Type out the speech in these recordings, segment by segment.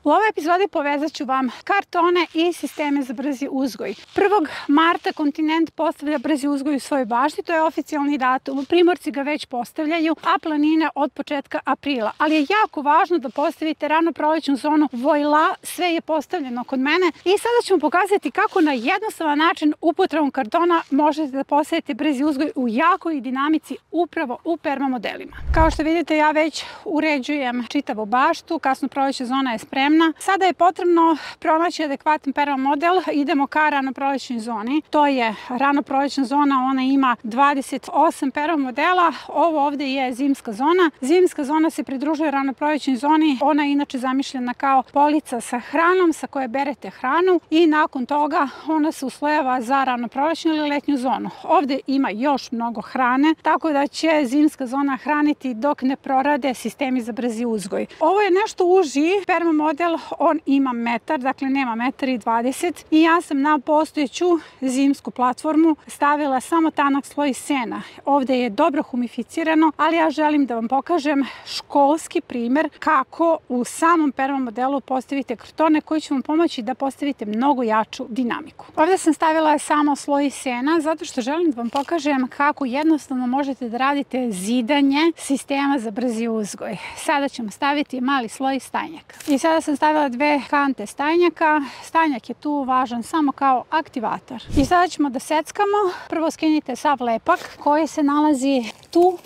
U ovoj epizodi povezat ću vam kartone i sisteme za brzi uzgoj. 1. marta kontinent postavlja brzi uzgoj u svojoj bašti, to je oficijalni datum. Primorci ga već postavljaju, a planine od početka aprila. Ali je jako važno da postavite rano prolećnu zonu. Vojla, sve je postavljeno kod mene. I sada ću vam pokazati kako na jednostavan način upotrebom kartona možete da postavite brzi uzgoj u jakoj dinamici upravo u perma modelima. Kao što vidite, ja već uređujem čitavu baštu, kasno prolećna zona je spremna. Sada je potrebno pronaći adekvatan perma model. Idemo ka rano prolećnoj zoni. To je rano prolećna zona, ona ima 28 perma modela. Ovo ovde je zimska zona. Zimska zona se pridružuje rano prolećnoj zoni. Ona je inače zamišljena kao polica sa hranom sa koje berete hranu i nakon toga ona se uslojava za rano prolećnu ili letnju zonu. Ovde ima još mnogo hrane, tako da će zimska zona hraniti dok ne prorade sistemi za brzi uzgoj. Ovo je nešto uži perma model, on ima metar, dakle nema 1,20 m i ja sam na postojeću zimsku platformu stavila samo tanak sloj sena. Ovde je dobro humificirano, ali ja želim da vam pokažem školski primer kako u samom perma modelu postavite kartone koji će vam pomoći da postavite mnogo jaču dinamiku. Ovde sam stavila samo sloj sena zato što želim da vam pokažem kako jednostavno možete da radite zidanje sistema za brzi uzgoj. Sada ćemo staviti mali sloj stajnjaka. I sada sam stavila 2 kante stajnjaka. Stajnjak je tu važan samo kao aktivator. I sada ćemo da seckamo. Prvo skinite sav lepak koji se nalazi tu.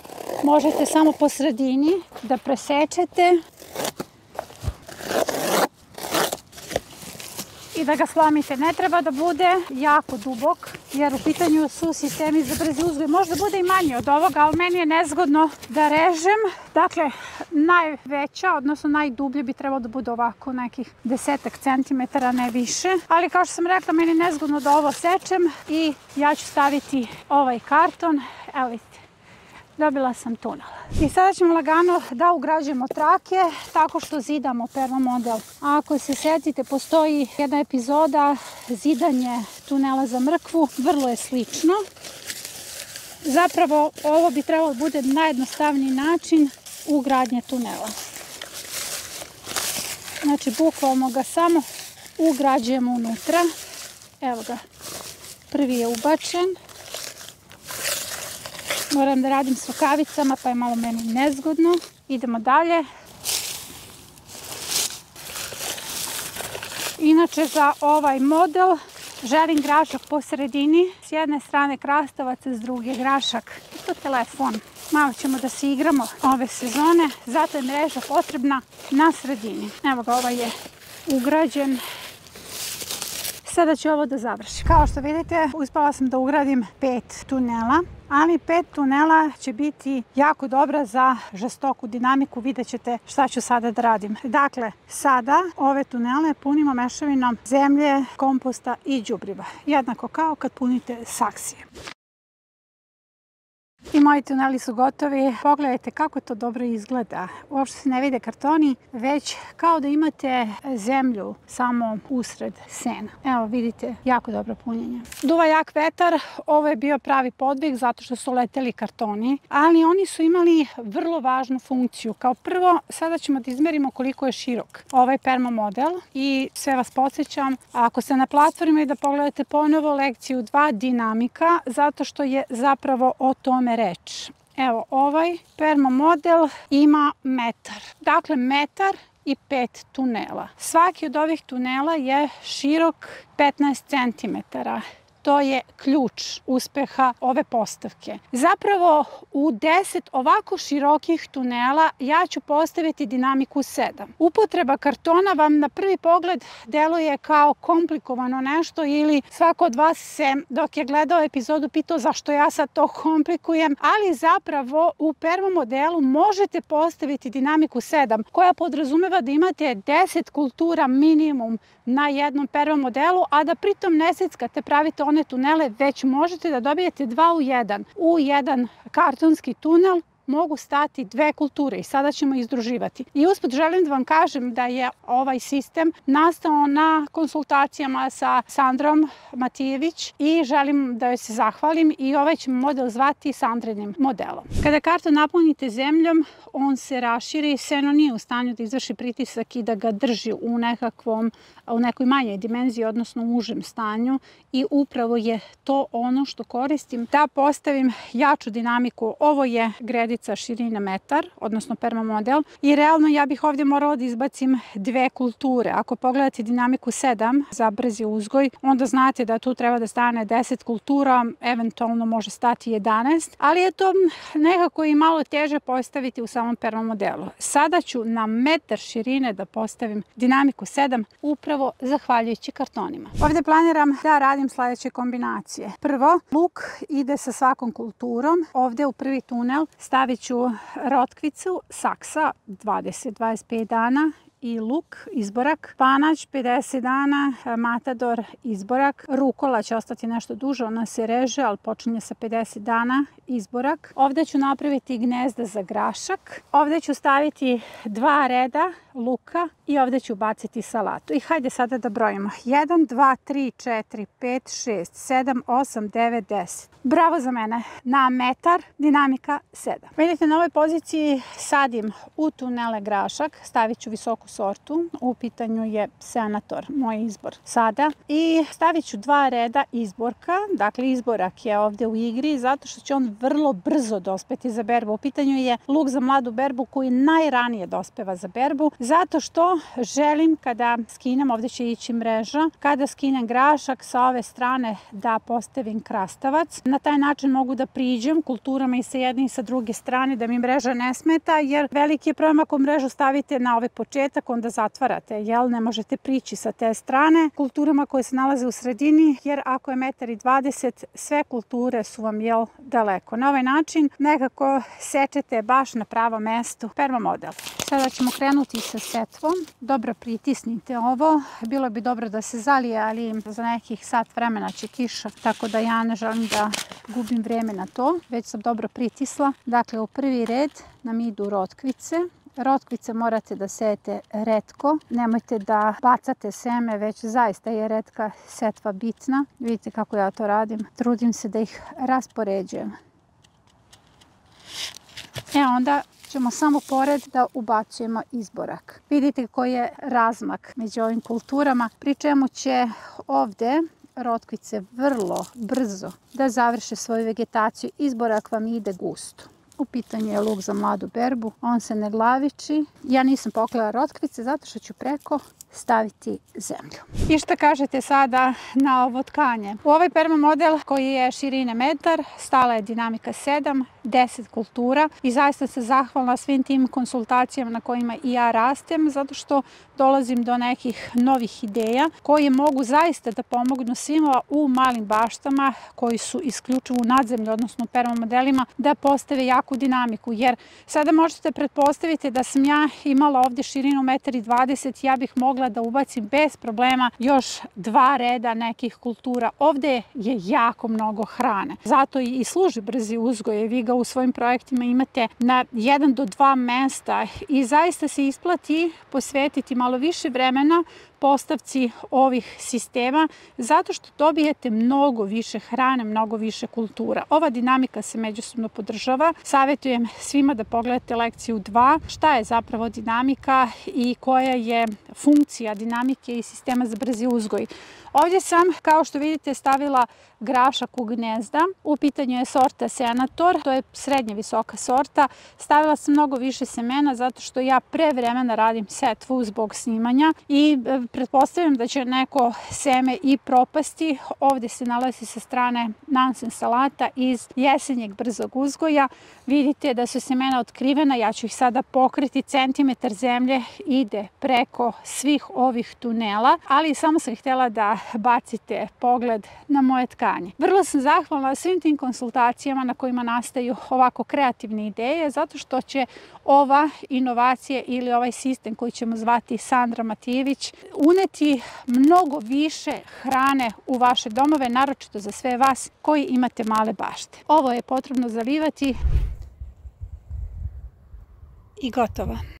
Možete samo po sredini da presečete i da ga slomite. Ne treba da bude jako dubok, jer u pitanju su sistemi za brzi uzgoj. Možda bude i manji od ovoga, ali meni je nezgodno da režem. Dakle, najveća, odnosno najdublje bi trebalo da bude ovako nekih 10 centimetara, ne više. Ali kao što sam rekla, meni je nezgodno da ovo sečem i ja ću staviti ovaj karton. Evo vidite, dobila sam tunel. I sada ćemo lagano da ugrađujemo trake tako što zidamo perma model. Ako se setite, postoji jedna epizoda zidanje tunela za mrkvu, vrlo je slično. Zapravo ovo bi trebalo da bude najjednostavniji način ugradnje tunela. Znači bukvalno ga samo ugrađujemo unutra. Evo ga, prvi je ubačen. Moram da radim s rukavicama, pa je malo meni nezgodno. Idemo dalje. Inače, za ovaj model želim grašak po sredini. S jedne strane krastavac, s druge grašak. I to telefon. Malo ćemo da se igramo ove sezone, zato je mreža potrebna na sredini. Evo ga, ovaj je ugrađen. Sada ću ovo da završim. Kao što vidite, uspela sam da ugradim 5 tunela, ali 5 tunela će biti jako dobra za žestoku dinamiku. Vidjet ćete šta ću sada da radim. Dakle, sada ove tunele punimo mešavinom zemlje, komposta i đubriva. Jednako kao kad punite saksije. I moji tuneli su gotovi. Pogledajte kako to dobro izgleda. Uopšte se ne vide kartoni, već kao da imate zemlju samo usred sena. Evo vidite, jako dobro punjenje. Duva jak vetar, ovo je bio pravi podvig zato što su leteli kartoni, ali oni su imali vrlo važnu funkciju. Kao prvo, sada ćemo da izmerimo koliko je širok ovaj perma model i sve vas podsjećam, ako ste na platformi da pogledate ponovo lekciju 2 dinamika, zato što je zapravo o tome reč. Evo, ovaj perma model ima metar. Dakle, metar i 5 tunela. Svaki od ovih tunela je širok 15 centimetara. To je ključ uspeha ove postavke. Zapravo u 10 ovako širokih tunela ja ću postaviti dinamiku 7. Upotreba kartona vam na prvi pogled deluje kao komplikovano nešto ili svako od vas se dok je gledao epizodu pitao zašto ja sad to komplikujem, ali zapravo u perma modelu možete postaviti dinamiku 7 koja podrazumeva da imate 10 kultura minimum na jednom perma modelu, a da pritom ne seckate, pravite one tunele, već možete da dobijete 2 u 1. U jedan kartonski tunel mogu stati dve kulture i sada ćemo izdruživati. I usput želim da vam kažem da je ovaj sistem nastao na konsultacijama sa Sandrom Matijević i želim da joj se zahvalim i ovaj ćemo model zvati Sandrinim modelom. Kada karton napunite zemljom, on se raširi, seno nije u stanju da izvrši pritisak i da ga drži u nekoj manjoj dimenziji, odnosno u užem stanju, i upravo je to ono što koristim da postavim jaču dinamiku. Ovo je gredica širine metar, odnosno permamodel, i realno ja bih ovdje morala da izbacim dve kulture. Ako pogledate dinamiku 7 za brzi uzgoj, onda znate da tu treba da stane 10 kultura, eventualno može stati 11, ali je to nekako i malo teže postaviti u samom permamodelu. Sada ću na metar širine da postavim dinamiku 7, upravo zahvaljujući kartonima. Ovdje planiram da radim sljedeće kombinacije. Prvo, luk ide sa svakom kulturom. Ovdje u prvi tunel stavit ću rotkvicu, saksa 20-25 dana i luk, izborak, panać 50 dana, matador, izborak, rukola će ostati nešto duže, ona se reže, ali počinje sa 50 dana, izborak. Ovdje ću napraviti gnezda za grašak, ovdje ću staviti 2 reda luka i ovdje ću baciti salatu. I hajde sada da brojimo. 1, 2, 3, 4, 5, 6, 7, 8, 9, 10. Bravo za mene. Na metar, dinamika 7. Vidite, na ovoj poziciji sadim u tunele grašak, stavit ću visoku sortu. U pitanju je Senator, moj izbor sada. I stavit ću 2 reda izborka. Dakle, izborak je ovdje u igri zato što će on vrlo brzo dospeti za berbu. U pitanju je luk za mladu berbu koji najranije dospeva za berbu, zato što želim kada skinem, ovdje će ići mreža, kada skinem grašak sa ove strane da postavim krastavac. Na taj način mogu da priđem kulturama i sa jedne i sa druge strane, da mi mreža ne smeta, jer veliki je problem ako mrežu stavite na ovaj početak, onda zatvarate, jel? Ne možete prići sa te strane kulturama koje se nalaze u sredini, jer ako je 1,20 m, sve kulture su vam, jel, daleko. Na ovaj način nekako sečete baš na pravom mestu permamodel. Sada ćemo krenuti sa setvom. Dobro pritisnite ovo. Bilo bi dobro da se zalije, ali za nekih sat vremena će kiša, tako da ja ne želim da gubim vrijeme na to. Već sam dobro pritisla. Dakle, u prvi red nam idu rotkvice. Rotkvice morate da sejete retko. Nemojte da bacate seme, već zaista je retka setva bitna. Vidite kako ja to radim. Trudim se da ih raspoređujem. Onda ćemo samo pored da ubacujemo izborak. Vidite koji je razmak među ovim kulturama, pri čemu će ovdje rotkvice vrlo brzo da završe svoju vegetaciju. Izborak vam ide gusto. U pitanju je luk za mladu berbu, on se ne glaviči. Ja nisam poklala rotkvice zato što ću preko staviti zemlju. I šta kažete sada na ovo tkanje? U ovaj permamodel koji je širine metar, stala je dinamika 7, 10 kultura i zaista se zahvalna svim tim konsultacijama na kojima i ja rastem, zato što dolazim do nekih novih ideja koje mogu zaista da pomognu svima u malim baštama koji su isključivo u nadzemlju, odnosno permamodelima, da postave jaku dinamiku. Jer sada možete pretpostaviti da sam ja imala ovdje širinu 1,20 m, ja bih mogla da ubacim bez problema još 2 reda nekih kultura. Ovdje je jako mnogo hrane. Zato i služi brzi uzgoj. Vi ga u svojim projektima imate na 1 do 2 mesta i zaista se isplati posvetiti malo više vremena postavci ovih sistema, zato što dobijete mnogo više hrane, mnogo više kultura. Ova dinamika se međusobno podržava. Savjetujem svima da pogledate lekciju 2, šta je zapravo dinamika i koja je funkcija dinamike i sistema za brzi uzgoj. Ovdje sam, kao što vidite, stavila grašak u gnezda. U pitanju je sorta Senator, to je srednje visoka sorta. Stavila sam mnogo više semena zato što ja pre vremena radim setvu zbog snimanja i pretpostavljam da će neko seme i propasti. Ovdje se nalazi sa strane nansen salata iz jesenjeg brzog uzgoja. Vidite da su semena otkrivena, ja ću ih sada pokriti. Centimetar zemlje ide preko svih ovih tunela, ali samo sam htjela da bacite pogled na moje tkanje. Vrlo sam zahvalna svim tim konsultacijama na kojima nastaju ovako kreativne ideje, zato što će ova inovacija ili ovaj sistem koji ćemo zvati Sandra Matijević uneti mnogo više hrane u vaše domove, naročito za sve vas koji imate male bašte. Ovo je potrebno zalivati i gotovo.